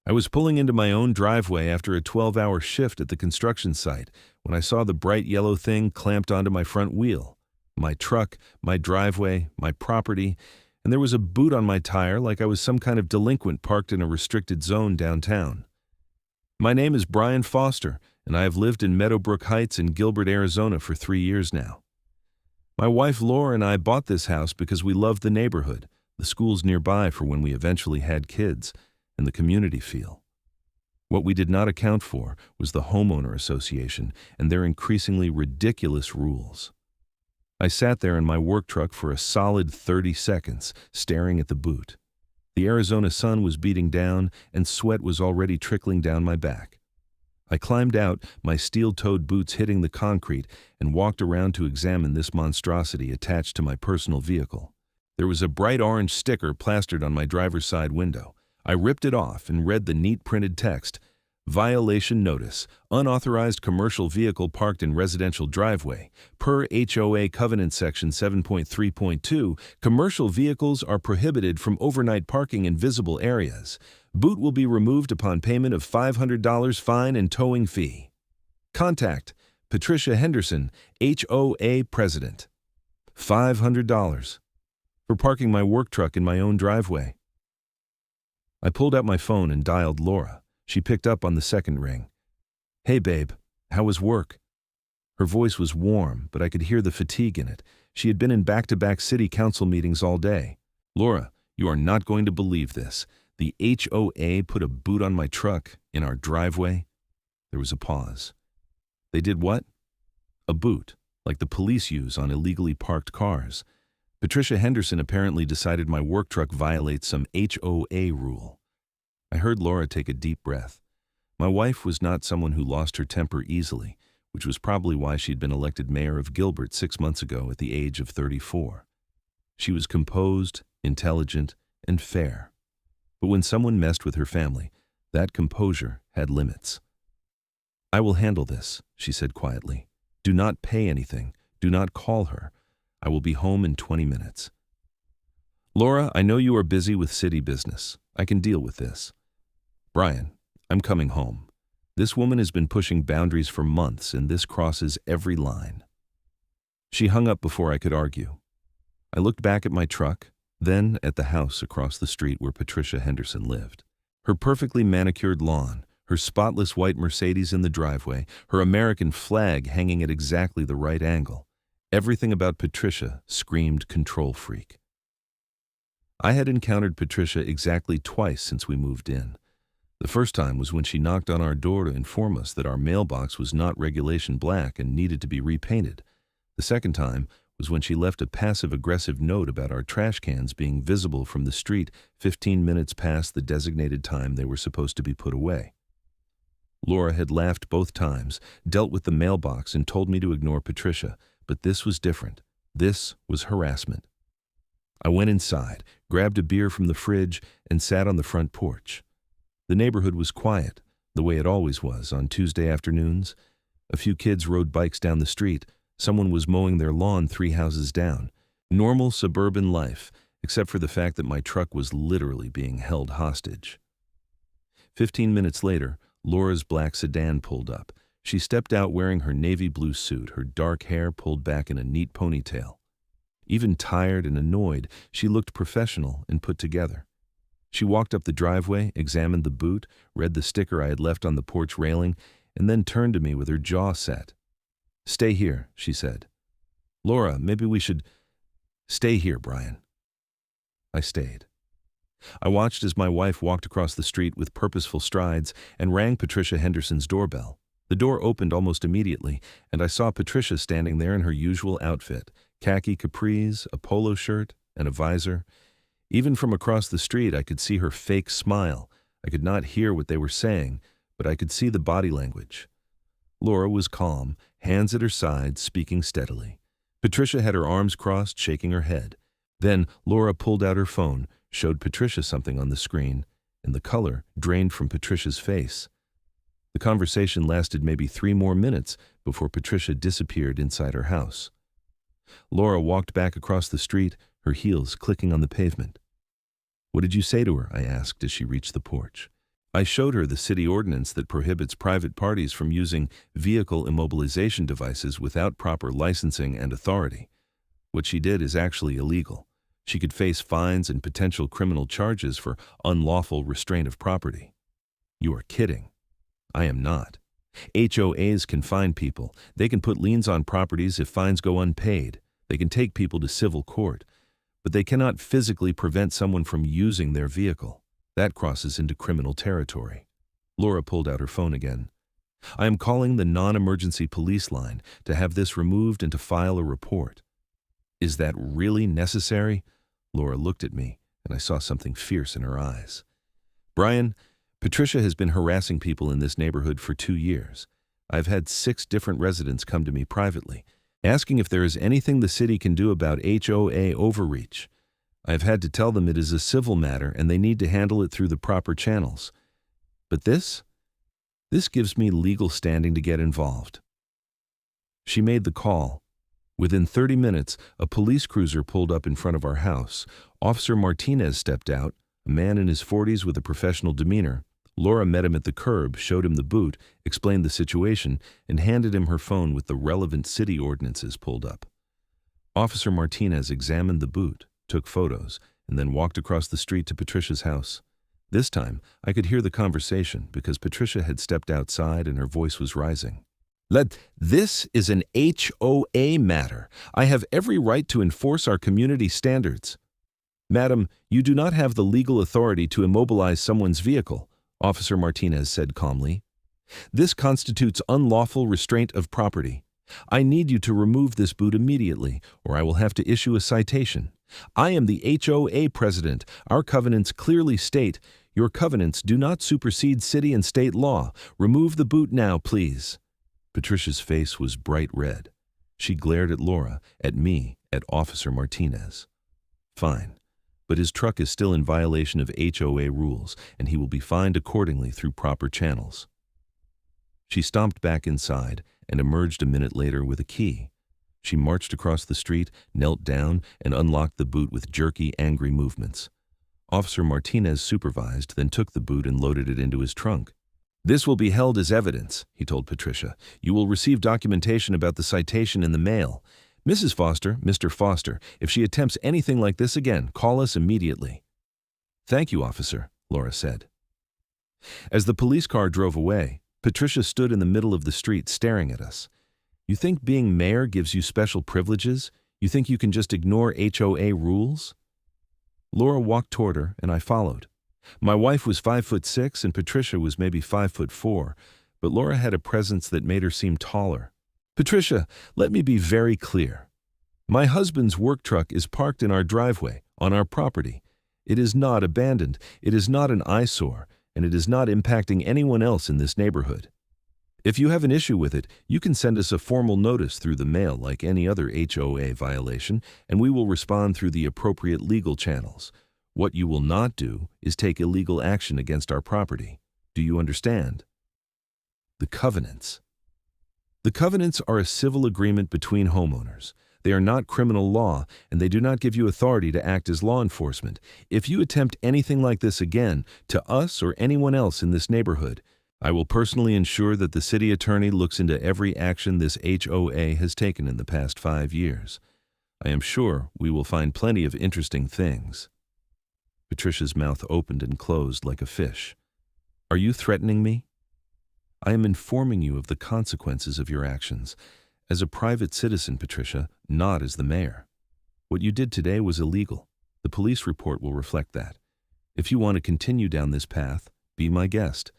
I was pulling into my own driveway after a 12-hour shift at the construction site when I saw the bright yellow thing clamped onto my front wheel. My truck, my driveway, my property, and there was a boot on my tire like I was some kind of delinquent parked in a restricted zone downtown. My name is Bryan Foster, and I have lived in Meadowbrook Heights in Gilbert, Arizona for 3 years now. My wife Laura and I bought this house because we loved the neighborhood, the schools nearby for when we eventually had kids, and the community feel. What we did not account for was the homeowner association and their increasingly ridiculous rules. I sat there in my work truck for a solid 30 seconds, staring at the boot. The Arizona sun was beating down, and sweat was already trickling down my back. I climbed out, my steel-toed boots hitting the concrete, and walked around to examine this monstrosity attached to my personal vehicle. There was a bright orange sticker plastered on my driver's side window. I ripped it off and read the neat printed text, "Violation Notice. Unauthorized commercial vehicle parked in residential driveway. Per HOA Covenant Section 7.3.2, commercial vehicles are prohibited from overnight parking in visible areas. Boot will be removed upon payment of $500 fine and towing fee. Contact Patricia Henderson, HOA President. $500 for parking my work truck in my own driveway." I pulled out my phone and dialed Laura. She picked up on the second ring. "Hey babe, how was work?" Her voice was warm, but I could hear the fatigue in it. She had been in back-to-back city council meetings all day. "Laura, you are not going to believe this. The HOA put a boot on my truck in our driveway." There was a pause. "They did what?" "A boot, like the police use on illegally parked cars. Patricia Henderson apparently decided my work truck violates some HOA rule." I heard Laura take a deep breath. My wife was not someone who lost her temper easily, which was probably why she'd been elected mayor of Gilbert 6 months ago at the age of 34. She was composed, intelligent, and fair. But when someone messed with her family, that composure had limits. "I will handle this," she said quietly. "Do not pay anything. Do not call her. I will be home in 20 minutes. "Laura, I know you are busy with city business. I can deal with this." "Bryan, I'm coming home. This woman has been pushing boundaries for months, and this crosses every line." She hung up before I could argue. I looked back at my truck, then at the house across the street where Patricia Henderson lived. Her perfectly manicured lawn, her spotless white Mercedes in the driveway, her American flag hanging at exactly the right angle. Everything about Patricia screamed control freak. I had encountered Patricia exactly twice since we moved in. The first time was when she knocked on our door to inform us that our mailbox was not regulation black and needed to be repainted. The second time was when she left a passive-aggressive note about our trash cans being visible from the street 15 minutes past the designated time they were supposed to be put away. Laura had laughed both times, dealt with the mailbox, and told me to ignore Patricia. But this was different. This was harassment. I went inside, grabbed a beer from the fridge, and sat on the front porch. The neighborhood was quiet, the way it always was on Tuesday afternoons. A few kids rode bikes down the street. Someone was mowing their lawn 3 houses down. Normal suburban life, except for the fact that my truck was literally being held hostage. 15 minutes later, Laura's black sedan pulled up. She stepped out wearing her navy blue suit, her dark hair pulled back in a neat ponytail. Even tired and annoyed, she looked professional and put together. She walked up the driveway, examined the boot, read the sticker I had left on the porch railing, and then turned to me with her jaw set. "Stay here," she said. "Laura, maybe we should—" "Stay here, Bryan." I stayed. I watched as my wife walked across the street with purposeful strides and rang Patricia Henderson's doorbell. The door opened almost immediately, and I saw Patricia standing there in her usual outfit, khaki capris, a polo shirt, and a visor. Even from across the street, I could see her fake smile. I could not hear what they were saying, but I could see the body language. Laura was calm, hands at her side, speaking steadily. Patricia had her arms crossed, shaking her head. Then Laura pulled out her phone, showed Patricia something on the screen, and the color drained from Patricia's face. The conversation lasted maybe 3 more minutes before Patricia disappeared inside her house. Laura walked back across the street, her heels clicking on the pavement. "What did you say to her?" I asked as she reached the porch. I showed her the city ordinance that prohibits private parties from using vehicle immobilization devices without proper licensing and authority. What she did is actually illegal. She could face fines and potential criminal charges for unlawful restraint of property. You are kidding. I am not. HOAs can fine people. They can put liens on properties if fines go unpaid. They can take people to civil court. But they cannot physically prevent someone from using their vehicle. That crosses into criminal territory. Laura pulled out her phone again. I am calling the non-emergency police line to have this removed and to file a report. Is that really necessary? Laura looked at me, and I saw something fierce in her eyes. Bryan, Patricia has been harassing people in this neighborhood for 2 years. I've had 6 different residents come to me privately, asking if there is anything the city can do about HOA overreach. I've had to tell them it is a civil matter and they need to handle it through the proper channels. But this gives me legal standing to get involved. She made the call. Within 30 minutes, a police cruiser pulled up in front of our house. Officer Martinez stepped out, a man in his 40s with a professional demeanor. Laura met him at the curb, showed him the boot, explained the situation, and handed him her phone with the relevant city ordinances pulled up. Officer Martinez examined the boot, took photos, and then walked across the street to Patricia's house. This time, I could hear the conversation because Patricia had stepped outside and her voice was rising. This is an HOA matter. I have every right to enforce our community standards. Madam, you do not have the legal authority to immobilize someone's vehicle, Officer Martinez said calmly. This constitutes unlawful restraint of property. I need you to remove this boot immediately, or I will have to issue a citation. I am the HOA president. Our covenants clearly state, your covenants do not supersede city and state law. Remove the boot now, please. Patricia's face was bright red. She glared at Laura, at me, at Officer Martinez. Fine. But his truck is still in violation of HOA rules, and he will be fined accordingly through proper channels. She stomped back inside and emerged a minute later with a key. She marched across the street, knelt down, and unlocked the boot with jerky, angry movements. Officer Martinez supervised, then took the boot and loaded it into his trunk. This will be held as evidence, he told Patricia. You will receive documentation about the citation in the mail. Mrs. Foster, Mr. Foster, if she attempts anything like this again, call us immediately. Thank you, officer, Laura said. As the police car drove away, Patricia stood in the middle of the street staring at us. You think being mayor gives you special privileges? You think you can just ignore HOA rules? Laura walked toward her, and I followed. My wife was 5'6" and Patricia was maybe 5'4", but Laura had a presence that made her seem taller. Patricia, let me be very clear. My husband's work truck is parked in our driveway, on our property. It is not abandoned, it is not an eyesore, and it is not impacting anyone else in this neighborhood. If you have an issue with it, you can send us a formal notice through the mail like any other HOA violation, and we will respond through the appropriate legal channels. What you will not do is take illegal action against our property. Do you understand? The covenants. The covenants are a civil agreement between homeowners. They are not criminal law, and they do not give you authority to act as law enforcement. If you attempt anything like this again, to us or anyone else in this neighborhood, I will personally ensure that the city attorney looks into every action this HOA has taken in the past 5 years. I am sure we will find plenty of interesting things. Patricia's mouth opened and closed like a fish. Are you threatening me? I am informing you of the consequences of your actions. As a private citizen, Patricia, not as the mayor. What you did today was illegal. The police report will reflect that. If you want to continue down this path, be my guest.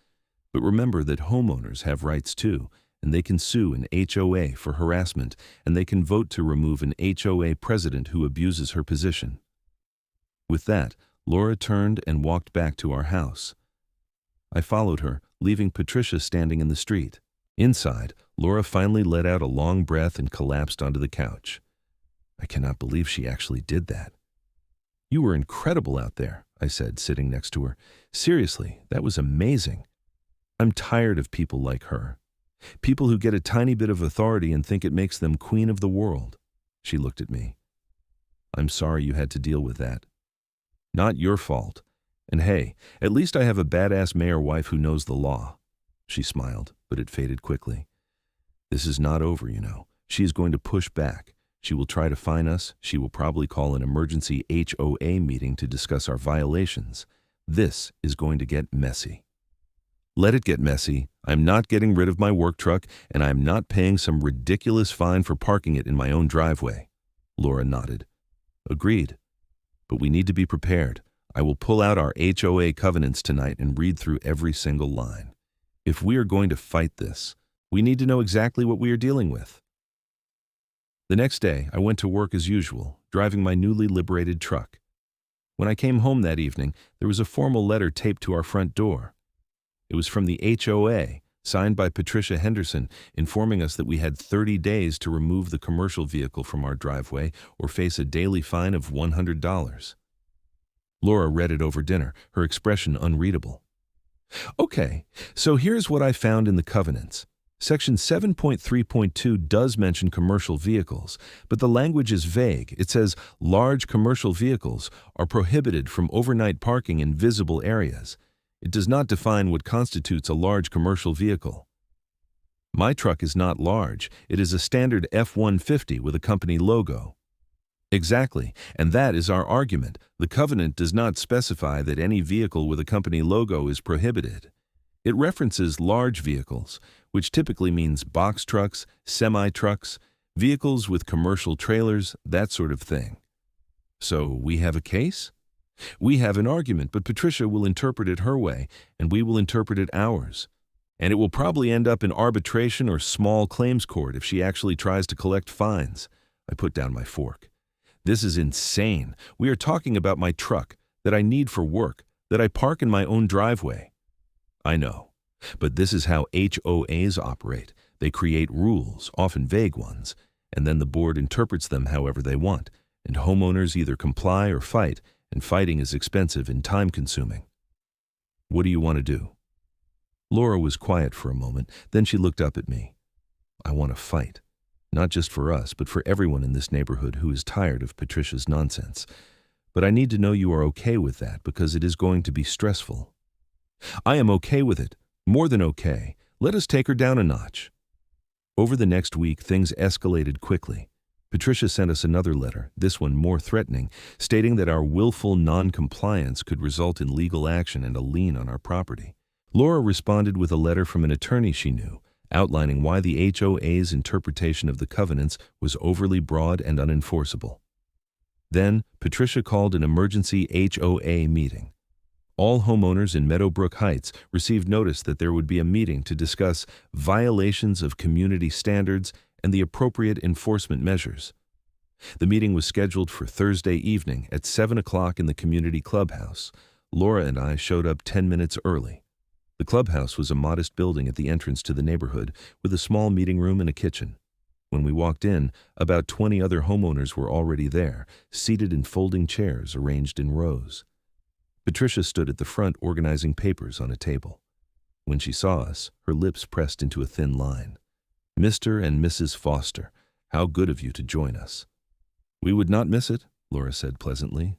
But remember that homeowners have rights too, and they can sue an HOA for harassment, and they can vote to remove an HOA president who abuses her position. With that, Laura turned and walked back to our house. I followed her, leaving Patricia standing in the street. Inside, Laura finally let out a long breath and collapsed onto the couch. I cannot believe she actually did that. You were incredible out there, I said, sitting next to her. Seriously, that was amazing. I'm tired of people like her. People who get a tiny bit of authority and think it makes them queen of the world. She looked at me. I'm sorry you had to deal with that. Not your fault. And hey, at least I have a badass mayor wife who knows the law." She smiled, but it faded quickly. "This is not over, you know. She is going to push back. She will try to fine us. She will probably call an emergency HOA meeting to discuss our violations. This is going to get messy." "Let it get messy. I'm not getting rid of my work truck, and I'm not paying some ridiculous fine for parking it in my own driveway." Laura nodded. "Agreed. But we need to be prepared. I will pull out our HOA covenants tonight and read through every single line. If we are going to fight this, we need to know exactly what we are dealing with." The next day, I went to work as usual, driving my newly liberated truck. When I came home that evening, there was a formal letter taped to our front door. It was from the HOA, signed by Patricia Henderson, informing us that we had 30 days to remove the commercial vehicle from our driveway or face a daily fine of $100. Laura read it over dinner, her expression unreadable. "Okay, so here's what I found in the covenants. Section 7.3.2 does mention commercial vehicles, but the language is vague. It says large commercial vehicles are prohibited from overnight parking in visible areas. It does not define what constitutes a large commercial vehicle. My truck is not large. It is a standard F-150 with a company logo." "Exactly, and that is our argument. The covenant does not specify that any vehicle with a company logo is prohibited. It references large vehicles, which typically means box trucks, semi-trucks, vehicles with commercial trailers, that sort of thing. So we have a case? We have an argument, but Patricia will interpret it her way, and we will interpret it ours. And it will probably end up in arbitration or small claims court if she actually tries to collect fines." I put down my fork. "This is insane. We are talking about my truck, that I need for work, that I park in my own driveway." "I know, but this is how HOAs operate. They create rules, often vague ones, and then the board interprets them however they want, and homeowners either comply or fight, and fighting is expensive and time-consuming." "What do you want to do?" Laura was quiet for a moment, then she looked up at me. "I want to fight. Not just for us, but for everyone in this neighborhood who is tired of Patricia's nonsense. But I need to know you are okay with that because it is going to be stressful." "I am okay with it. More than okay. Let us take her down a notch." Over the next week, things escalated quickly. Patricia sent us another letter, this one more threatening, stating that our willful non-compliance could result in legal action and a lien on our property. Laura responded with a letter from an attorney she knew, outlining why the HOA's interpretation of the covenants was overly broad and unenforceable. Then, Patricia called an emergency HOA meeting. All homeowners in Meadowbrook Heights received notice that there would be a meeting to discuss violations of community standards and the appropriate enforcement measures. The meeting was scheduled for Thursday evening at 7 o'clock in the community clubhouse. Laura and I showed up 10 minutes early. The clubhouse was a modest building at the entrance to the neighborhood with a small meeting room and a kitchen. When we walked in, about 20 other homeowners were already there, seated in folding chairs arranged in rows. Patricia stood at the front organizing papers on a table. When she saw us, her lips pressed into a thin line. "Mr. and Mrs. Foster, how good of you to join us." "We would not miss it," Laura said pleasantly.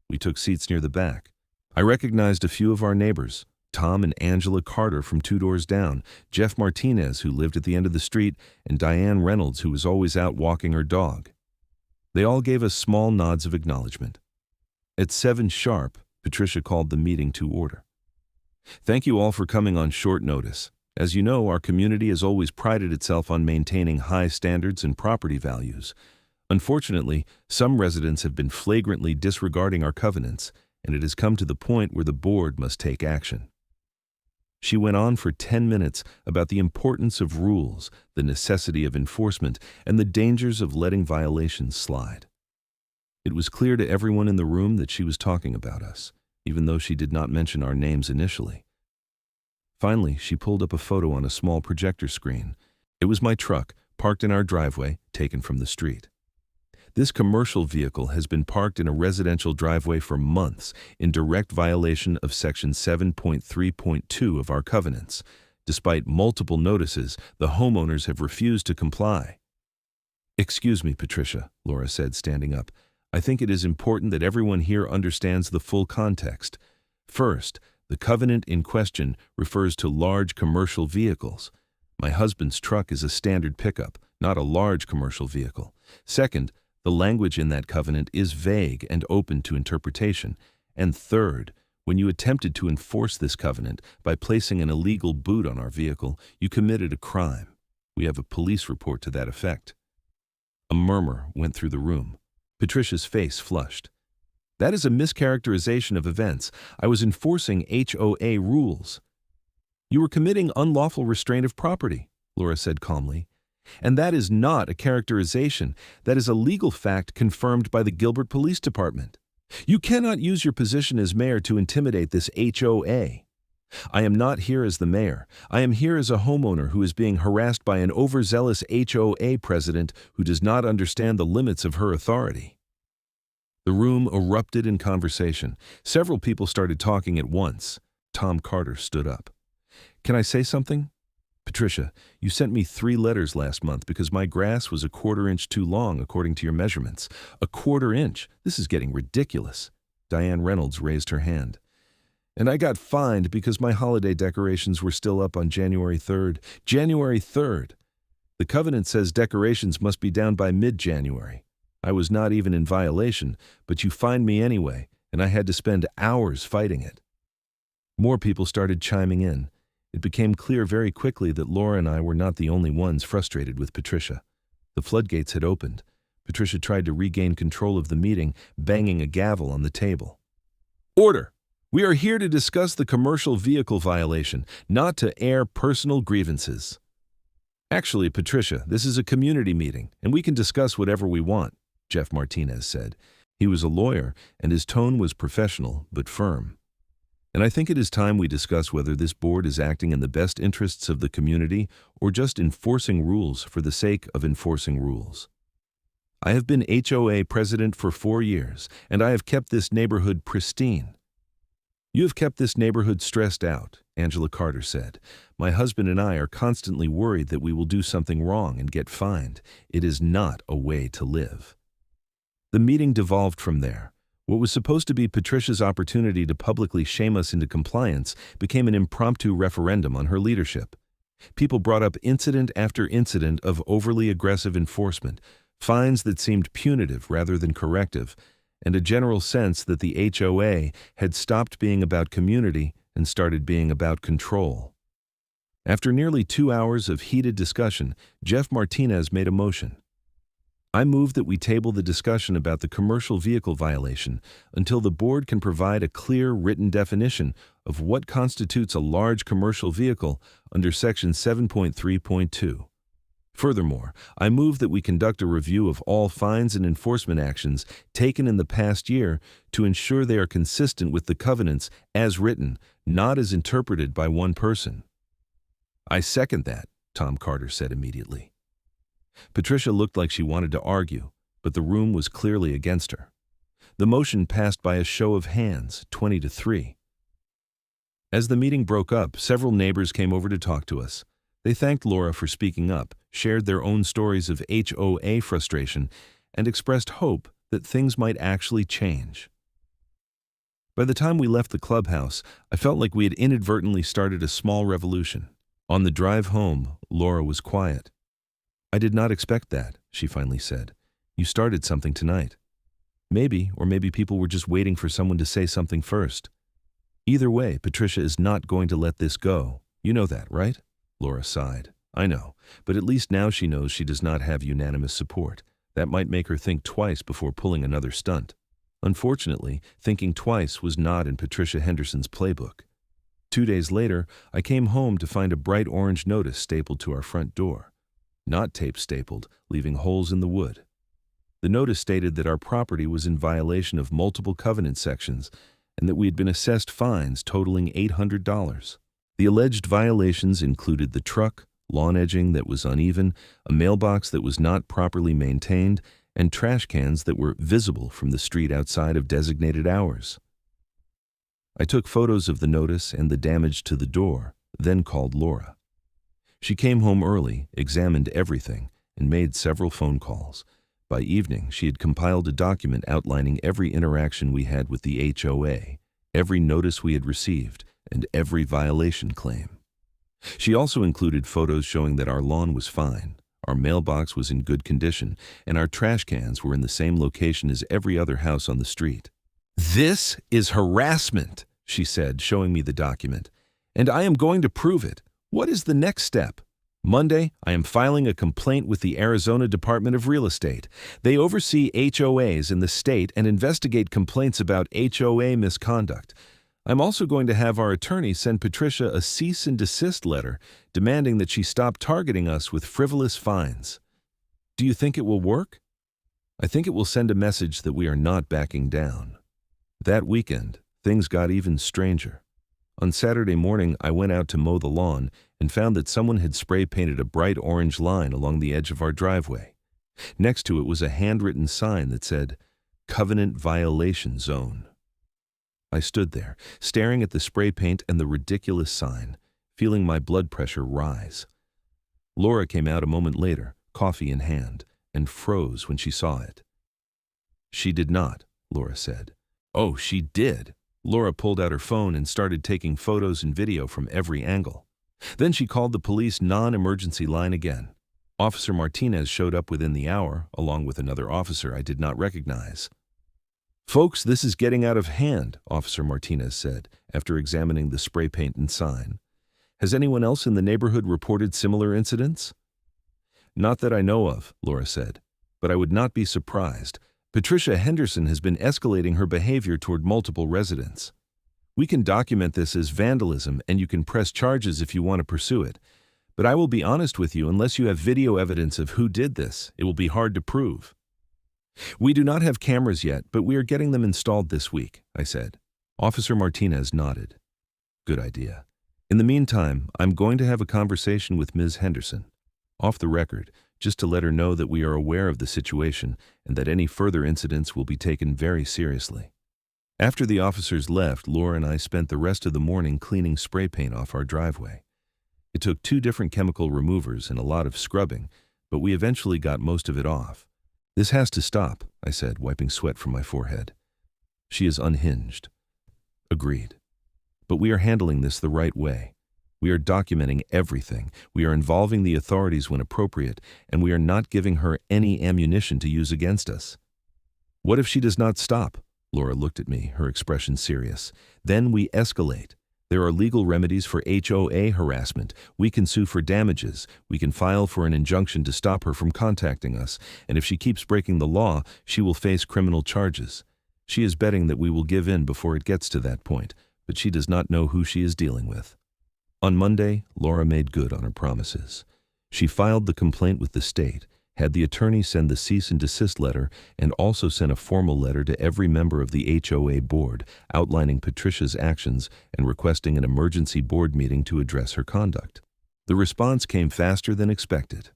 We took seats near the back. I recognized a few of our neighbors, Tom and Angela Carter from 2 doors down, Jeff Martinez, who lived at the end of the street, and Diane Reynolds, who was always out walking her dog. They all gave us small nods of acknowledgement. At 7 sharp, Patricia called the meeting to order. "Thank you all for coming on short notice. As you know, our community has always prided itself on maintaining high standards and property values. Unfortunately, some residents have been flagrantly disregarding our covenants, and it has come to the point where the board must take action." She went on for 10 minutes about the importance of rules, the necessity of enforcement, and the dangers of letting violations slide. It was clear to everyone in the room that she was talking about us, even though she did not mention our names initially. Finally, she pulled up a photo on a small projector screen. It was my truck, parked in our driveway, taken from the street. This commercial vehicle has been parked in a residential driveway for months in direct violation of Section 7.3.2 of our covenants. Despite multiple notices, the homeowners have refused to comply. "Excuse me, Patricia," Laura said, standing up. "I think it is important that everyone here understands the full context. First, the covenant in question refers to large commercial vehicles. My husband's truck is a standard pickup, not a large commercial vehicle. Second, the language in that covenant is vague and open to interpretation. And third, when you attempted to enforce this covenant by placing an illegal boot on our vehicle, you committed a crime. We have a police report to that effect. A murmur went through the room. Patricia's face flushed. That is a mischaracterization of events. I was enforcing HOA rules. You were committing unlawful restraint of property, Laura said calmly. And that is not a characterization. That is a legal fact confirmed by the Gilbert Police Department. You cannot use your position as mayor to intimidate this HOA. I am not here as the mayor. I am here as a homeowner who is being harassed by an overzealous HOA president who does not understand the limits of her authority. The room erupted in conversation. Several people started talking at once. Tom Carter stood up. Can I say something? Patricia, you sent me 3 letters last month because my grass was a 1/4 inch too long according to your measurements. A 1/4 inch? This is getting ridiculous. Diane Reynolds raised her hand. And I got fined because my holiday decorations were still up on January 3rd. January 3rd! The covenant says decorations must be down by mid-January. I was not even in violation, but you fined me anyway, and I had to spend hours fighting it. More people started chiming in. It became clear very quickly that Laura and I were not the only ones frustrated with Patricia. The floodgates had opened. Patricia tried to regain control of the meeting, banging a gavel on the table. Order! We are here to discuss the commercial vehicle violation, not to air personal grievances. Actually, Patricia, this is a community meeting, and we can discuss whatever we want, Jeff Martinez said. He was a lawyer, and his tone was professional but firm. And I think it is time we discuss whether this board is acting in the best interests of the community or just enforcing rules for the sake of enforcing rules. I have been HOA president for 4 years, and I have kept this neighborhood pristine. You have kept this neighborhood stressed out, Angela Carter said. My husband and I are constantly worried that we will do something wrong and get fined. It is not a way to live. The meeting devolved from there. What was supposed to be Patricia's opportunity to publicly shame us into compliance became an impromptu referendum on her leadership. People brought up incident after incident of overly aggressive enforcement, fines that seemed punitive rather than corrective, and a general sense that the HOA had stopped being about community and started being about control. After nearly 2 hours of heated discussion, Jeff Martinez made a motion. I move that we table the discussion about the commercial vehicle violation until the board can provide a clear written definition of what constitutes a large commercial vehicle under Section 7.3.2. Furthermore, I move that we conduct a review of all fines and enforcement actions taken in the past year to ensure they are consistent with the covenants as written, not as interpreted by one person. I second that, Tom Carter said immediately. Patricia looked like she wanted to argue, but the room was clearly against her. The motion passed by a show of hands, 20-3. As the meeting broke up, several neighbors came over to talk to us. They thanked Laura for speaking up, shared their own stories of HOA frustration, and expressed hope that things might actually change. By the time we left the clubhouse, I felt like we had inadvertently started a small revolution. On the drive home, Laura was quiet. I did not expect that, she finally said. You started something tonight. Maybe people were just waiting for someone to say something first. Either way, Patricia is not going to let this go. You know that, right? Laura sighed. I know, but at least now she knows she does not have unanimous support. That might make her think twice before pulling another stunt. Unfortunately, thinking twice was not in Patricia Henderson's playbook. 2 days later, I came home to find a bright orange notice stapled to our front door. Not tape stapled, leaving holes in the wood. The notice stated that our property was in violation of multiple covenant sections and that we had been assessed fines totaling $800. The alleged violations included the truck, lawn edging that was uneven, a mailbox that was not properly maintained, and trash cans that were visible from the street outside of designated hours. I took photos of the notice and the damage to the door, then called Laura. She came home early, examined everything, and made several phone calls. By evening, she had compiled a document outlining every interaction we had with the HOA, every notice we had received, and every violation claim. She also included photos showing that our lawn was fine, our mailbox was in good condition, and our trash cans were in the same location as every other house on the street. "This is harassment," she said, showing me the document, "and I am going to prove it. What is the next step?" "Monday, I am filing a complaint with the Arizona Department of Real Estate. They oversee HOAs in the state and investigate complaints about HOA misconduct. I'm also going to have our attorney send Patricia a cease and desist letter demanding that she stop targeting us with frivolous fines." "Do you think it will work?" "I think it will send a message that we are not backing down." That weekend, things got even stranger. On Saturday morning, I went out to mow the lawn and found that someone had spray painted a bright orange line along the edge of our driveway. Next to it was a handwritten sign that said, "Covenant Violation Zone." I stood there, staring at the spray paint and the ridiculous sign, feeling my blood pressure rise. Laura came out a moment later, coffee in hand, and froze when she saw it. "She did not," Laura said. "Oh, she did." Laura pulled out her phone and started taking photos and video from every angle. Then she called the police non-emergency line again. Officer Martinez showed up within the hour, along with another officer I did not recognize. "Folks, this is getting out of hand," Officer Martinez said, after examining the spray paint and sign. "Has anyone else in the neighborhood reported similar incidents?" "Not that I know of," Laura said, "but I would not be surprised. Patricia Henderson has been escalating her behavior toward multiple residents. We can document this as vandalism and you can press charges if you want to pursue it. But I will be honest with you, unless you have video evidence of who did this, it will be hard to prove." "We do not have cameras yet, but we are getting them installed this week," I said. Officer Martinez nodded. "Good idea. In the meantime, I'm going to have a conversation with Ms. Henderson, off the record, just to let her know that we are aware of the situation and that any further incidents will be taken very seriously." After the officers left, Laura and I spent the rest of the morning cleaning spray paint off our driveway. It took 2 different chemical removers and a lot of scrubbing, but we eventually got most of it off. "This has to stop," I said, wiping sweat from my forehead. "She is unhinged." "Agreed. But we are handling this the right way. We are documenting everything, we are involving the authorities when appropriate, and we are not giving her any ammunition to use against us." "What if she does not stop?" Laura looked at me, her expression serious. "Then we escalate. There are legal remedies for HOA harassment. We can sue for damages. We can file for an injunction to stop her from contacting us, and if she keeps breaking the law, she will face criminal charges. She is betting that we will give in before it gets to that point, but she does not know who she is dealing with." On Monday, Laura made good on her promises. She filed the complaint with the state, had the attorney send the cease and desist letter, and also sent a formal letter to every member of the HOA board outlining Patricia's actions and requesting an emergency board meeting to address her conduct. The response came faster than expected.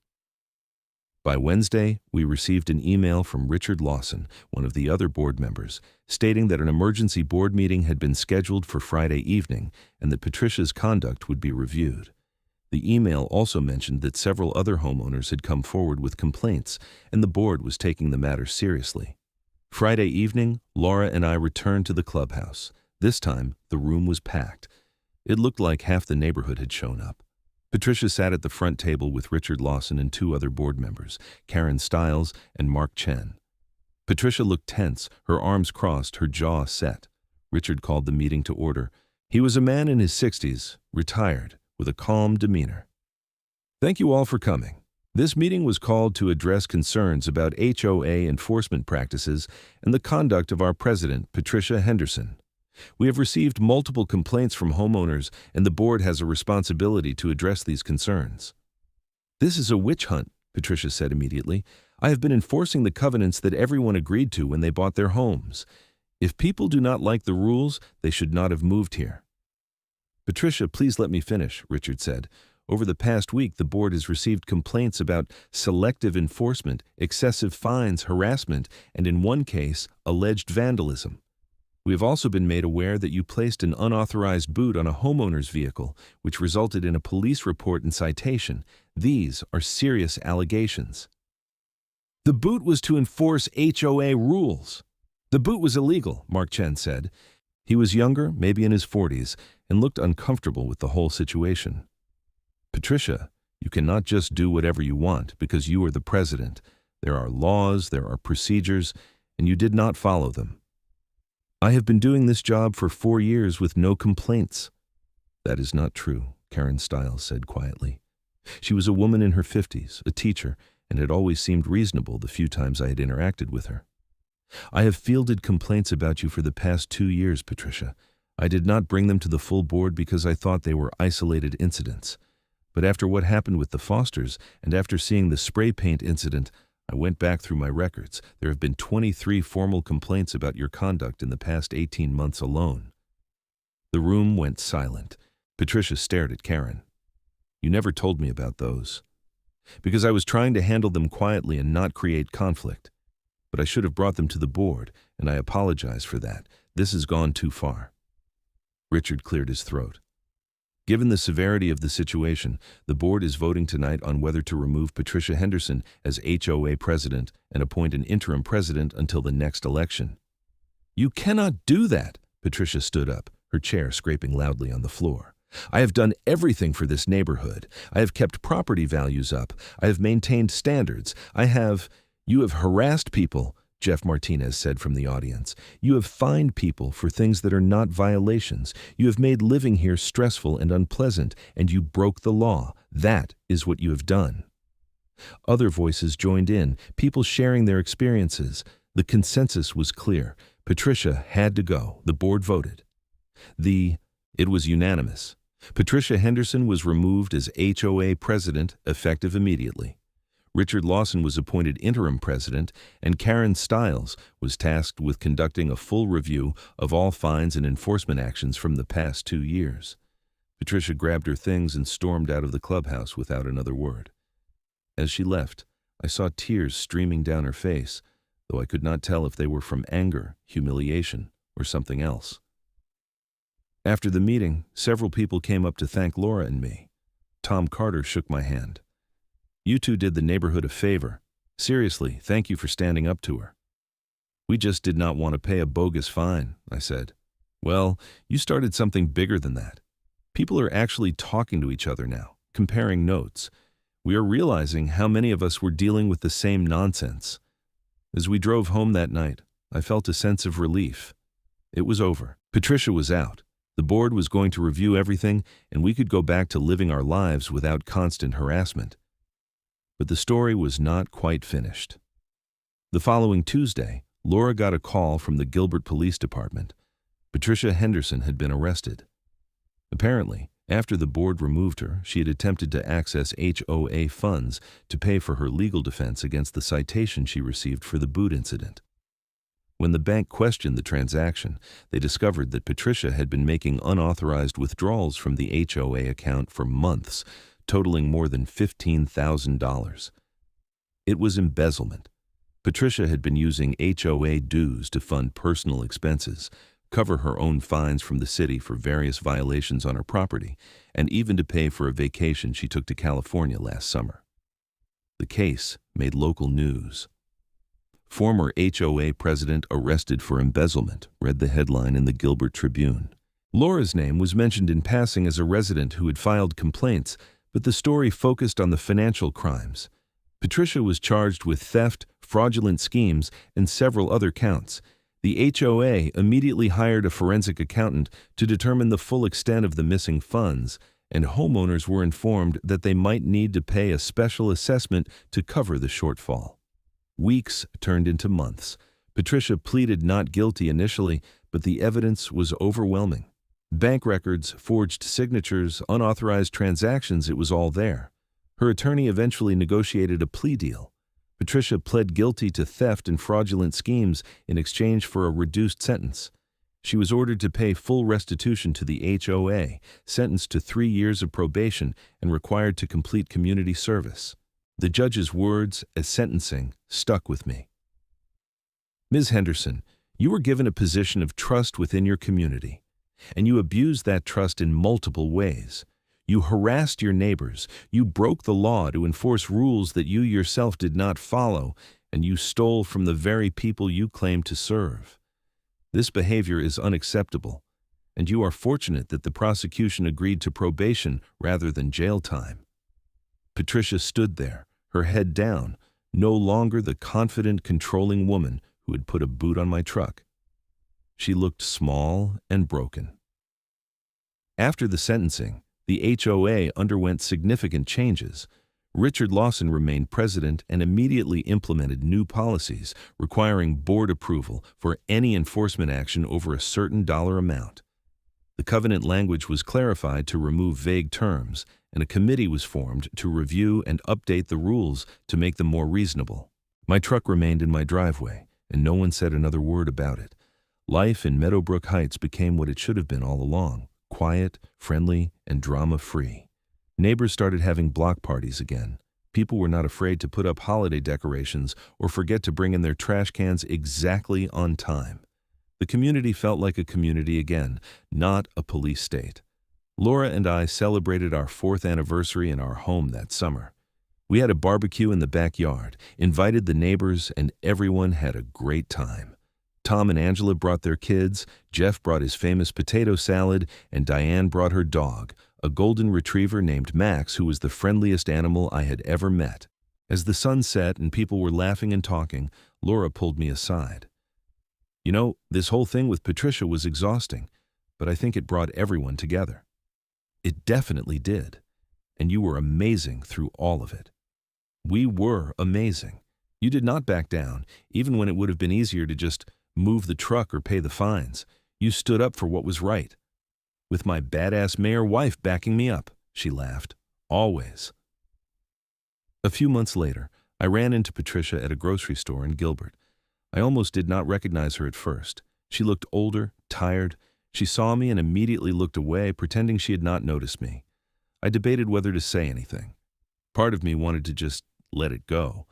By Wednesday, we received an email from Richard Lawson, one of the other board members, stating that an emergency board meeting had been scheduled for Friday evening and that Patricia's conduct would be reviewed. The email also mentioned that several other homeowners had come forward with complaints, and the board was taking the matter seriously. Friday evening, Laura and I returned to the clubhouse. This time, the room was packed. It looked like half the neighborhood had shown up. Patricia sat at the front table with Richard Lawson and 2 other board members, Karren Stiles and Mark Chen. Patricia looked tense, her arms crossed, her jaw set. Richard called the meeting to order. He was a man in his 60s, retired, with a calm demeanor. "Thank you all for coming. This meeting was called to address concerns about HOA enforcement practices and the conduct of our president, Patricia Henderson. We have received multiple complaints from homeowners, and the board has a responsibility to address these concerns." "This is a witch hunt," Patricia said immediately. "I have been enforcing the covenants that everyone agreed to when they bought their homes. If people do not like the rules, they should not have moved here." "Patricia, please let me finish," Richard said. "Over the past week, the board has received complaints about selective enforcement, excessive fines, harassment, and in one case, alleged vandalism. We have also been made aware that you placed an unauthorized boot on a homeowner's vehicle, which resulted in a police report and citation. These are serious allegations." "The boot was to enforce HOA rules." "The boot was illegal," Mark Chen said. He was younger, maybe in his 40s, and looked uncomfortable with the whole situation. "Patricia, you cannot just do whatever you want because you are the president. There are laws, there are procedures, and you did not follow them." "I have been doing this job for 4 years with no complaints." "That is not true," Karren Stiles said quietly. She was a woman in her 50s, a teacher, and had always seemed reasonable the few times I had interacted with her. "I have fielded complaints about you for the past 2 years, Patricia. I did not bring them to the full board because I thought they were isolated incidents. But after what happened with the Fosters, and after seeing the spray paint incident, I went back through my records. There have been 23 formal complaints about your conduct in the past 18 months alone." The room went silent. Patricia stared at Karren. "You never told me about those." "Because I was trying to handle them quietly and not create conflict. But I should have brought them to the board, and I apologize for that. This has gone too far." Richard cleared his throat. "Given the severity of the situation, the board is voting tonight on whether to remove Patricia Henderson as HOA president and appoint an interim president until the next election." "You cannot do that!" Patricia stood up, her chair scraping loudly on the floor. "I have done everything for this neighborhood. I have kept property values up. I have maintained standards. You have harassed people," Jeff Martinez said from the audience. "You have fined people for things that are not violations. You have made living here stressful and unpleasant, and you broke the law. That is what you have done." Other voices joined in, people sharing their experiences. The consensus was clear. Patricia had to go. The board voted. It was unanimous. Patricia Henderson was removed as HOA president, effective immediately. Richard Lawson was appointed interim president, and Karren Stiles was tasked with conducting a full review of all fines and enforcement actions from the past 2 years. Patricia grabbed her things and stormed out of the clubhouse without another word. As she left, I saw tears streaming down her face, though I could not tell if they were from anger, humiliation, or something else. After the meeting, several people came up to thank Laura and me. Tom Carter shook my hand. "You two did the neighborhood a favor. Seriously, thank you for standing up to her." "We just did not want to pay a bogus fine," I said. "Well, you started something bigger than that. People are actually talking to each other now, comparing notes. We are realizing how many of us were dealing with the same nonsense." As we drove home that night, I felt a sense of relief. It was over. Patricia was out. The board was going to review everything, and we could go back to living our lives without constant harassment. But the story was not quite finished. The following Tuesday, Laura got a call from the Gilbert Police Department. Patricia Henderson had been arrested. Apparently, after the board removed her, she had attempted to access HOA funds to pay for her legal defense against the citation she received for the boot incident. When the bank questioned the transaction, they discovered that Patricia had been making unauthorized withdrawals from the HOA account for months, totaling more than $15,000. It was embezzlement. Patricia had been using HOA dues to fund personal expenses, cover her own fines from the city for various violations on her property, and even to pay for a vacation she took to California last summer. The case made local news. "Former HOA president arrested for embezzlement," read the headline in the Gilbert Tribune. Laura's name was mentioned in passing as a resident who had filed complaints, but the story focused on the financial crimes. Patricia was charged with theft, fraudulent schemes, and several other counts. The HOA immediately hired a forensic accountant to determine the full extent of the missing funds, and homeowners were informed that they might need to pay a special assessment to cover the shortfall. Weeks turned into months. Patricia pleaded not guilty initially, but the evidence was overwhelming. Bank records, forged signatures, unauthorized transactions, it was all there. Her attorney eventually negotiated a plea deal. Patricia pled guilty to theft and fraudulent schemes in exchange for a reduced sentence. She was ordered to pay full restitution to the HOA, sentenced to 3 years of probation, and required to complete community service. The judge's words as sentencing stuck with me. "Ms. Henderson, you were given a position of trust within your community, and you abused that trust in multiple ways. You harassed your neighbors, you broke the law to enforce rules that you yourself did not follow, and you stole from the very people you claimed to serve. This behavior is unacceptable, and you are fortunate that the prosecution agreed to probation rather than jail time." Patricia stood there, her head down, no longer the confident, controlling woman who had put a boot on my truck. She looked small and broken. After the sentencing, the HOA underwent significant changes. Richard Lawson remained president and immediately implemented new policies requiring board approval for any enforcement action over a certain dollar amount. The covenant language was clarified to remove vague terms, and a committee was formed to review and update the rules to make them more reasonable. My truck remained in my driveway, and no one said another word about it. Life in Meadowbrook Heights became what it should have been all along: quiet, friendly, and drama-free. Neighbors started having block parties again. People were not afraid to put up holiday decorations or forget to bring in their trash cans exactly on time. The community felt like a community again, not a police state. Laura and I celebrated our 4th anniversary in our home that summer. We had a barbecue in the backyard, invited the neighbors, and everyone had a great time. Tom and Angela brought their kids, Jeff brought his famous potato salad, and Diane brought her dog, a golden retriever named Max, who was the friendliest animal I had ever met. As the sun set and people were laughing and talking, Laura pulled me aside. "You know, this whole thing with Patricia was exhausting, but I think it brought everyone together." "It definitely did, and you were amazing through all of it." "We were amazing. You did not back down, even when it would have been easier to just move the truck or pay the fines. You stood up for what was right. With my badass mayor wife backing me up," she laughed. "Always." A few months later, I ran into Patricia at a grocery store in Gilbert. I almost did not recognize her at first. She looked older, tired. She saw me and immediately looked away, pretending she had not noticed me. I debated whether to say anything. Part of me wanted to just let it go,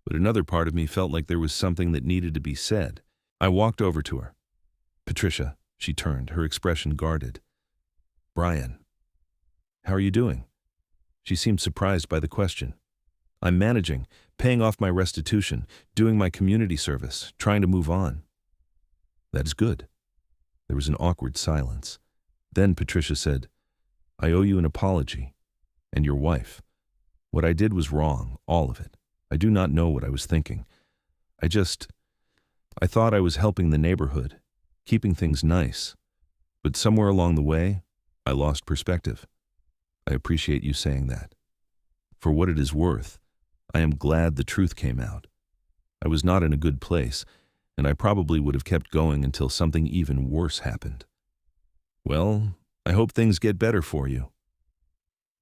but another part of me felt like there was something that needed to be said. I walked over to her. "Patricia," she turned, her expression guarded. "Bryan, how are you doing?" She seemed surprised by the question. "I'm managing, paying off my restitution, doing my community service, trying to move on." "That is good." There was an awkward silence. Then Patricia said, "I owe you an apology, and your wife. What I did was wrong, all of it. I do not know what I was thinking. I thought I was helping the neighborhood, keeping things nice. But somewhere along the way, I lost perspective. I appreciate you saying that. For what it is worth, I am glad the truth came out. I was not in a good place, and I probably would have kept going until something even worse happened. Well, I hope things get better for you."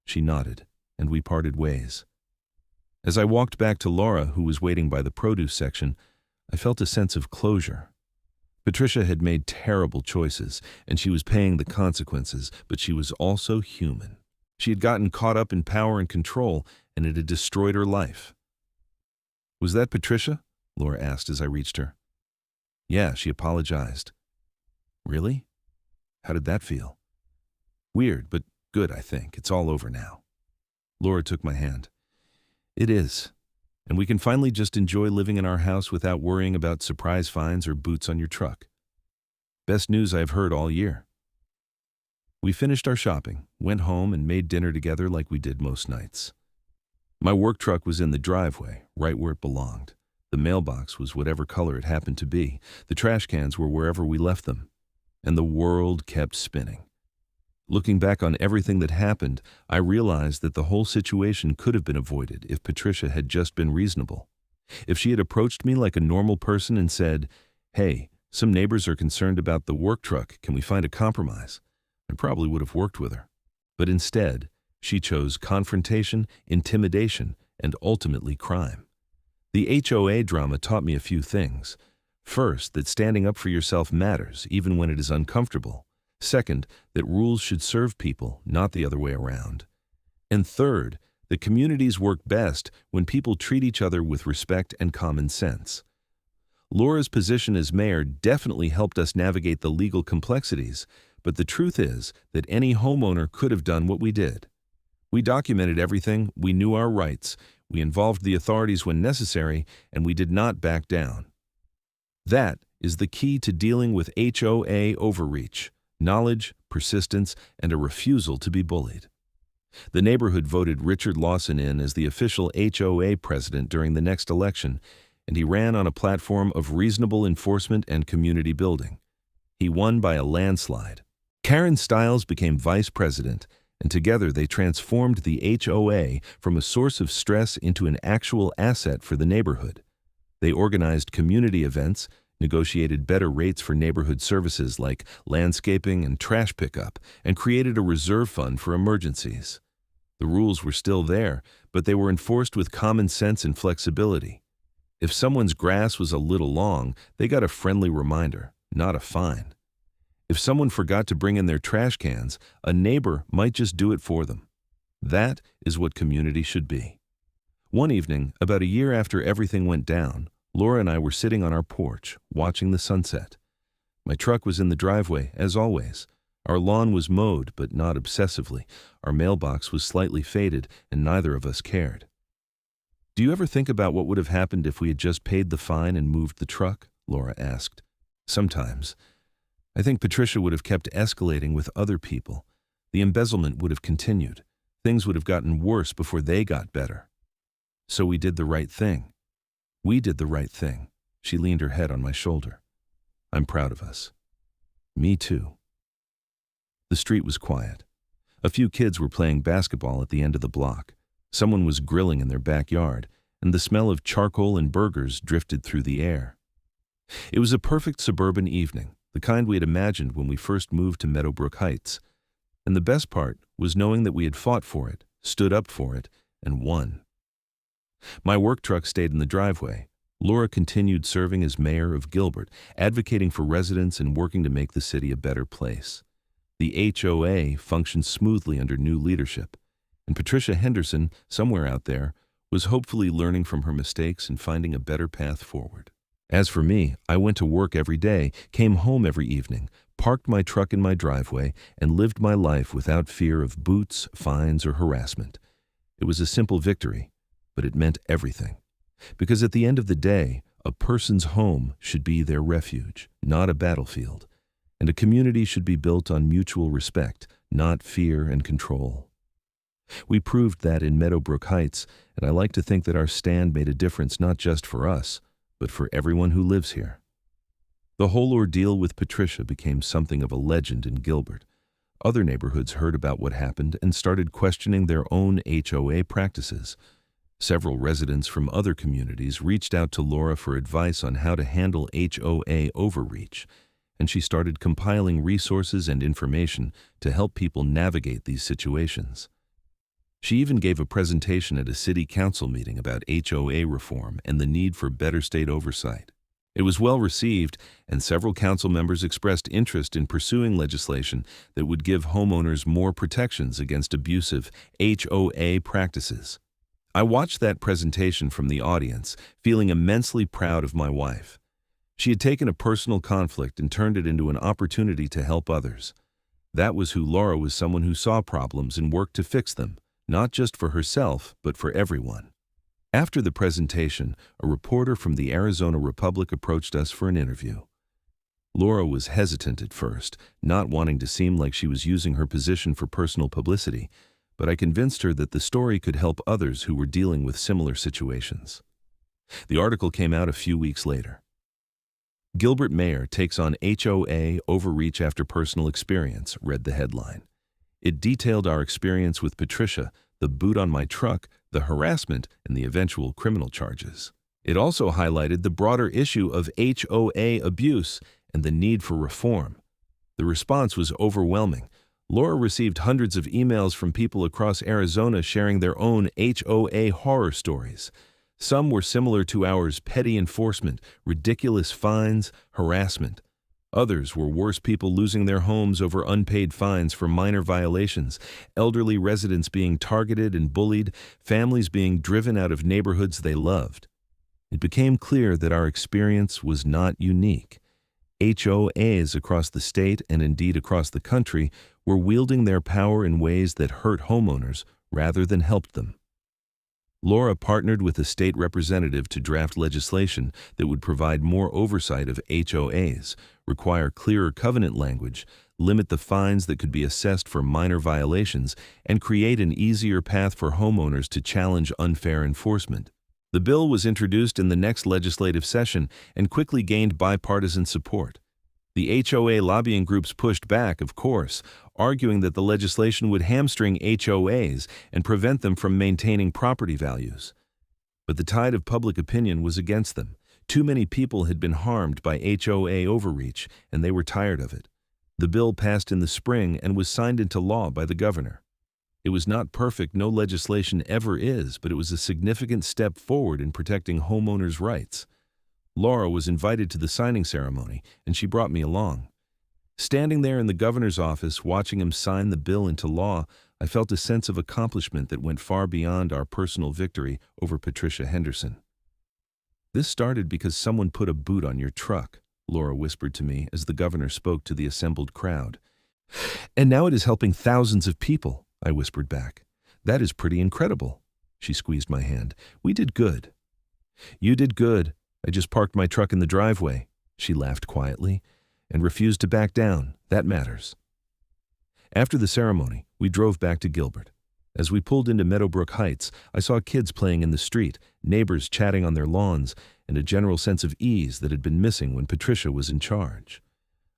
She nodded, and we parted ways. As I walked back to Laura, who was waiting by the produce section, I felt a sense of closure. Patricia had made terrible choices, and she was paying the consequences, but she was also human. She had gotten caught up in power and control, and it had destroyed her life. "Was that Patricia?" Laura asked as I reached her. "Yeah," she apologized. "Really? How did that feel?" "Weird, but good, I think. It's all over now." Laura took my hand. "It is. And we can finally just enjoy living in our house without worrying about surprise fines or boots on your truck. Best news I've heard all year." We finished our shopping, went home, and made dinner together like we did most nights. My work truck was in the driveway, right where it belonged. The mailbox was whatever color it happened to be. The trash cans were wherever we left them. And the world kept spinning. Looking back on everything that happened, I realized that the whole situation could have been avoided if Patricia had just been reasonable. If she had approached me like a normal person and said, "Hey, some neighbors are concerned about the work truck. Can we find a compromise?" I probably would have worked with her. But instead, she chose confrontation, intimidation, and ultimately crime. The HOA drama taught me a few things. First, that standing up for yourself matters, even when it is uncomfortable. Second, that rules should serve people, not the other way around. And third, that communities work best when people treat each other with respect and common sense. Laura's position as mayor definitely helped us navigate the legal complexities, but the truth is that any homeowner could have done what we did. We documented everything, we knew our rights, we involved the authorities when necessary, and we did not back down. That is the key to dealing with HOA overreach: knowledge, persistence, and a refusal to be bullied. The neighborhood voted Richard Lawson in as the official HOA president during the next election, and he ran on a platform of reasonable enforcement and community building. He won by a landslide. Karren Stiles became vice president, and together they transformed the HOA from a source of stress into an actual asset for the neighborhood. They organized community events, negotiated better rates for neighborhood services like landscaping and trash pickup, and created a reserve fund for emergencies. The rules were still there, but they were enforced with common sense and flexibility. If someone's grass was a little long, they got a friendly reminder, not a fine. If someone forgot to bring in their trash cans, a neighbor might just do it for them. That is what community should be. One evening, about a year after everything went down, Laura and I were sitting on our porch, watching the sunset. My truck was in the driveway, as always. Our lawn was mowed, but not obsessively. Our mailbox was slightly faded, and neither of us cared. "Do you ever think about what would have happened if we had just paid the fine and moved the truck?" Laura asked. "Sometimes. I think Patricia would have kept escalating with other people. The embezzlement would have continued. Things would have gotten worse before they got better. So we did the right thing. We did the right thing." She leaned her head on my shoulder. "I'm proud of us." "Me too." The street was quiet. A few kids were playing basketball at the end of the block. Someone was grilling in their backyard, and the smell of charcoal and burgers drifted through the air. It was a perfect suburban evening, the kind we had imagined when we first moved to Meadowbrook Heights. And the best part was knowing that we had fought for it, stood up for it, and won. My work truck stayed in the driveway. Laura continued serving as mayor of Gilbert, advocating for residents and working to make the city a better place. The HOA functioned smoothly under new leadership, and Patricia Henderson, somewhere out there, was hopefully learning from her mistakes and finding a better path forward. As for me, I went to work every day, came home every evening, parked my truck in my driveway, and lived my life without fear of boots, fines, or harassment. It was a simple victory, but it meant everything. Because at the end of the day, a person's home should be their refuge, not a battlefield. And a community should be built on mutual respect, not fear and control. We proved that in Meadowbrook Heights, and I like to think that our stand made a difference not just for us, but for everyone who lives here. The whole ordeal with Patricia became something of a legend in Gilbert. Other neighborhoods heard about what happened and started questioning their own HOA practices. Several residents from other communities reached out to Laura for advice on how to handle HOA overreach, and she started compiling resources and information to help people navigate these situations. She even gave a presentation at a city council meeting about HOA reform and the need for better state oversight. It was well received, and several council members expressed interest in pursuing legislation that would give homeowners more protections against abusive HOA practices. I watched that presentation from the audience, feeling immensely proud of my wife. She had taken a personal conflict and turned it into an opportunity to help others. That was who Laura was, someone who saw problems and worked to fix them, not just for herself, but for everyone. After the presentation, a reporter from the Arizona Republic approached us for an interview. Laura was hesitant at first, not wanting to seem like she was using her position for personal publicity, but I convinced her that the story could help others who were dealing with similar situations. The article came out a few weeks later. "Gilbert Mayor takes on HOA overreach after personal experience," read the headline. It detailed our experience with Patricia, the boot on my truck, the harassment, and the eventual criminal charges. It also highlighted the broader issue of HOA abuse and the need for reform. The response was overwhelming. Laura received hundreds of emails from people across Arizona sharing their own HOA horror stories. Some were similar to ours: petty enforcement, ridiculous fines, harassment. Others were worse: people losing their homes over unpaid fines for minor violations, elderly residents being targeted and bullied, families being driven out of neighborhoods they loved. It became clear that our experience was not unique. HOAs across the state, and indeed across the country, were wielding their power in ways that hurt homeowners rather than helped them. Laura partnered with a state representative to draft legislation that would provide more oversight of HOAs, require clearer covenant language, limit the fines that could be assessed for minor violations, and create an easier path for homeowners to challenge unfair enforcement. The bill was introduced in the next legislative session and quickly gained bipartisan support. The HOA lobbying groups pushed back, of course, arguing that the legislation would hamstring HOAs and prevent them from maintaining property values. But the tide of public opinion was against them. Too many people had been harmed by HOA overreach, and they were tired of it. The bill passed in the spring and was signed into law by the governor. It was not perfect, no legislation ever is, but it was a significant step forward in protecting homeowners' rights. Laura was invited to the signing ceremony, and she brought me along. Standing there in the governor's office, watching him sign the bill into law, I felt a sense of accomplishment that went far beyond our personal victory over Patricia Henderson. "This started because someone put a boot on your truck," Laura whispered to me as the governor spoke to the assembled crowd. "And now it is helping thousands of people," I whispered back. "That is pretty incredible." She squeezed my hand. "We did good." "You did good. I just parked my truck in the driveway," she laughed quietly, "and refused to back down. That matters." After the ceremony, we drove back to Gilbert. As we pulled into Meadowbrook Heights, I saw kids playing in the street, neighbors chatting on their lawns, and a general sense of ease that had been missing when Patricia was in charge.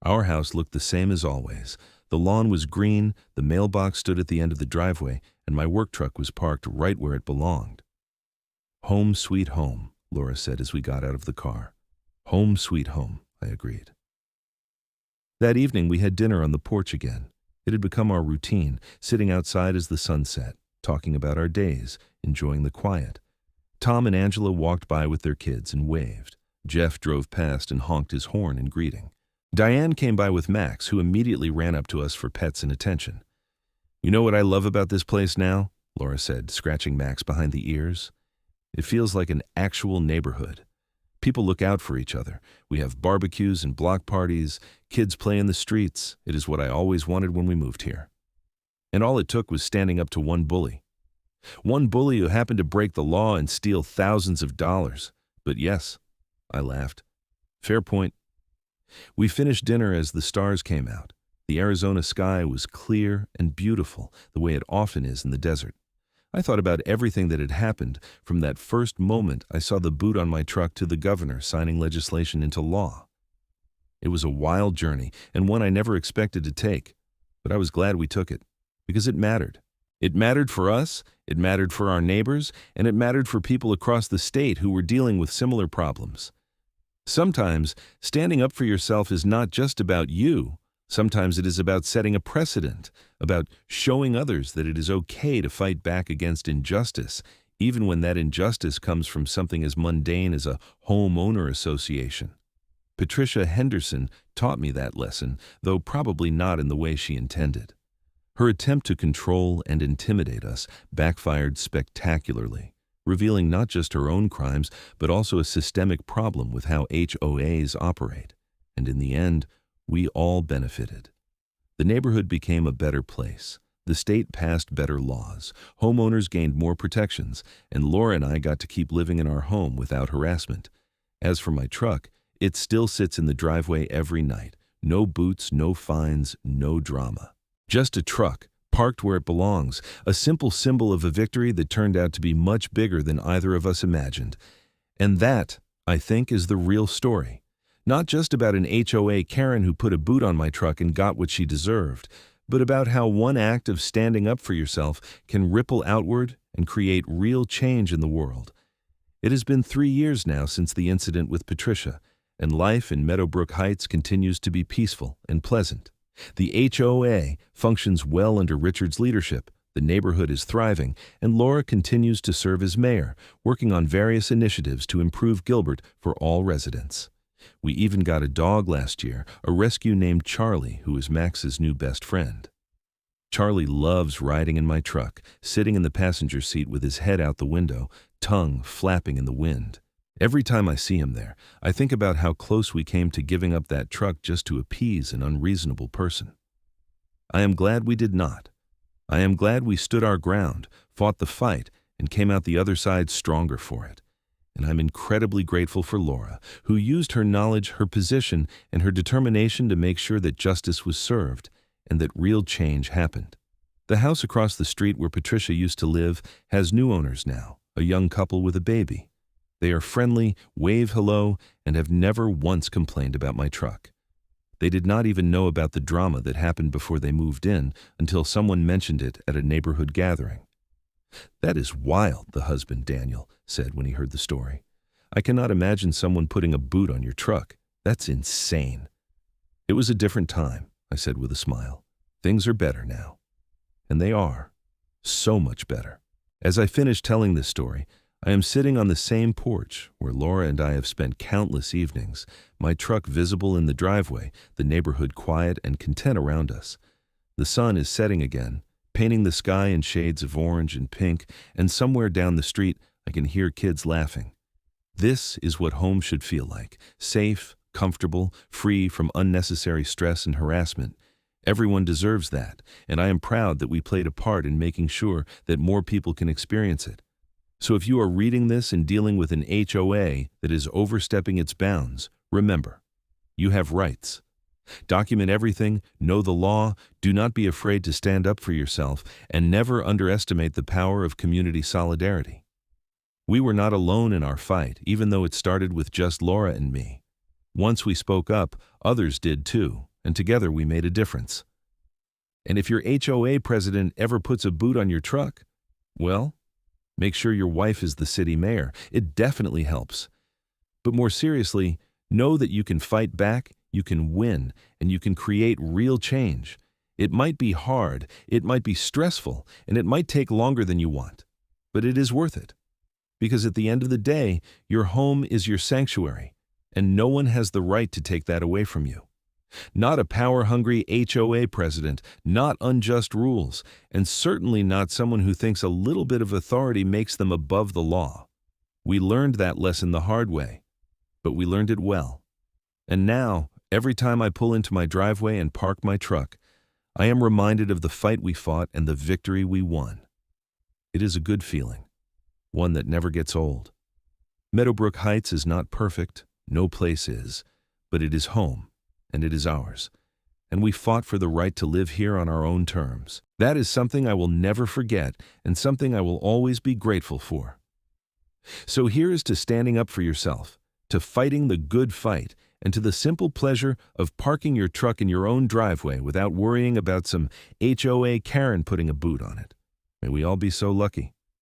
Our house looked the same as always. The lawn was green, the mailbox stood at the end of the driveway, and my work truck was parked right where it belonged. "Home sweet home," Laura said as we got out of the car. "Home sweet home," I agreed. That evening we had dinner on the porch again. It had become our routine, sitting outside as the sun set, talking about our days, enjoying the quiet. Tom and Angela walked by with their kids and waved. Jeff drove past and honked his horn in greeting. Diane came by with Max, who immediately ran up to us for pets and attention. "You know what I love about this place now?" Laura said, scratching Max behind the ears. "It feels like an actual neighborhood. People look out for each other. We have barbecues and block parties. Kids play in the streets. It is what I always wanted when we moved here." And all it took was standing up to one bully. One bully who happened to break the law and steal thousands of dollars. But yes, I laughed. Fair point. We finished dinner as the stars came out. The Arizona sky was clear and beautiful, the way it often is in the desert. I thought about everything that had happened from that first moment I saw the boot on my truck to the governor signing legislation into law. It was a wild journey and one I never expected to take, but I was glad we took it because it mattered. It mattered for us, it mattered for our neighbors, and it mattered for people across the state who were dealing with similar problems. Sometimes standing up for yourself is not just about you. Sometimes it is about setting a precedent, about showing others that it is okay to fight back against injustice, even when that injustice comes from something as mundane as a homeowner association. Patricia Henderson taught me that lesson, though probably not in the way she intended. Her attempt to control and intimidate us backfired spectacularly, revealing not just her own crimes, but also a systemic problem with how HOAs operate. And in the end, we all benefited. The neighborhood became a better place. The state passed better laws. Homeowners gained more protections, and Laura and I got to keep living in our home without harassment. As for my truck, it still sits in the driveway every night. No boots, no fines, no drama. Just a truck, parked where it belongs, a simple symbol of a victory that turned out to be much bigger than either of us imagined. And that, I think, is the real story. Not just about an HOA Karren who put a boot on my truck and got what she deserved, but about how one act of standing up for yourself can ripple outward and create real change in the world. It has been 3 years now since the incident with Patricia, and life in Meadowbrook Heights continues to be peaceful and pleasant. The HOA functions well under Richard's leadership, the neighborhood is thriving, and Laura continues to serve as mayor, working on various initiatives to improve Gilbert for all residents. We even got a dog last year, a rescue named Charlie, who is Max's new best friend. Charlie loves riding in my truck, sitting in the passenger seat with his head out the window, tongue flapping in the wind. Every time I see him there, I think about how close we came to giving up that truck just to appease an unreasonable person. I am glad we did not. I am glad we stood our ground, fought the fight, and came out the other side stronger for it. And I'm incredibly grateful for Laura, who used her knowledge, her position, and her determination to make sure that justice was served and that real change happened. The house across the street where Patricia used to live has new owners now, a young couple with a baby. They are friendly, wave hello, and have never once complained about my truck. They did not even know about the drama that happened before they moved in until someone mentioned it at a neighborhood gathering. "That is wild," the husband, Daniel, said when he heard the story. "I cannot imagine someone putting a boot on your truck. That's insane." "It was a different time," I said with a smile. "Things are better now." And they are. So much better. As I finish telling this story, I am sitting on the same porch where Laura and I have spent countless evenings, my truck visible in the driveway, the neighborhood quiet and content around us. The sun is setting again, painting the sky in shades of orange and pink, and somewhere down the street I can hear kids laughing. This is what home should feel like: safe, comfortable, free from unnecessary stress and harassment. Everyone deserves that, and I am proud that we played a part in making sure that more people can experience it. So if you are reading this and dealing with an HOA that is overstepping its bounds, remember, you have rights. Document everything, know the law, do not be afraid to stand up for yourself, and never underestimate the power of community solidarity. We were not alone in our fight, even though it started with just Laura and me. Once we spoke up, others did too, and together we made a difference. And if your HOA president ever puts a boot on your truck, well, make sure your wife is the city mayor. It definitely helps. But more seriously, know that you can fight back, you can win, and you can create real change. It might be hard, it might be stressful, and it might take longer than you want. But it is worth it. Because at the end of the day, your home is your sanctuary, and no one has the right to take that away from you. Not a power-hungry HOA president, not unjust rules, and certainly not someone who thinks a little bit of authority makes them above the law. We learned that lesson the hard way, but we learned it well. And now, every time I pull into my driveway and park my truck, I am reminded of the fight we fought and the victory we won. It is a good feeling, one that never gets old. Meadowbrook Heights is not perfect, no place is, but it is home. And it is ours. And we fought for the right to live here on our own terms. That is something I will never forget and something I will always be grateful for. So here is to standing up for yourself, to fighting the good fight, and to the simple pleasure of parking your truck in your own driveway without worrying about some HOA Karren putting a boot on it. May we all be so lucky.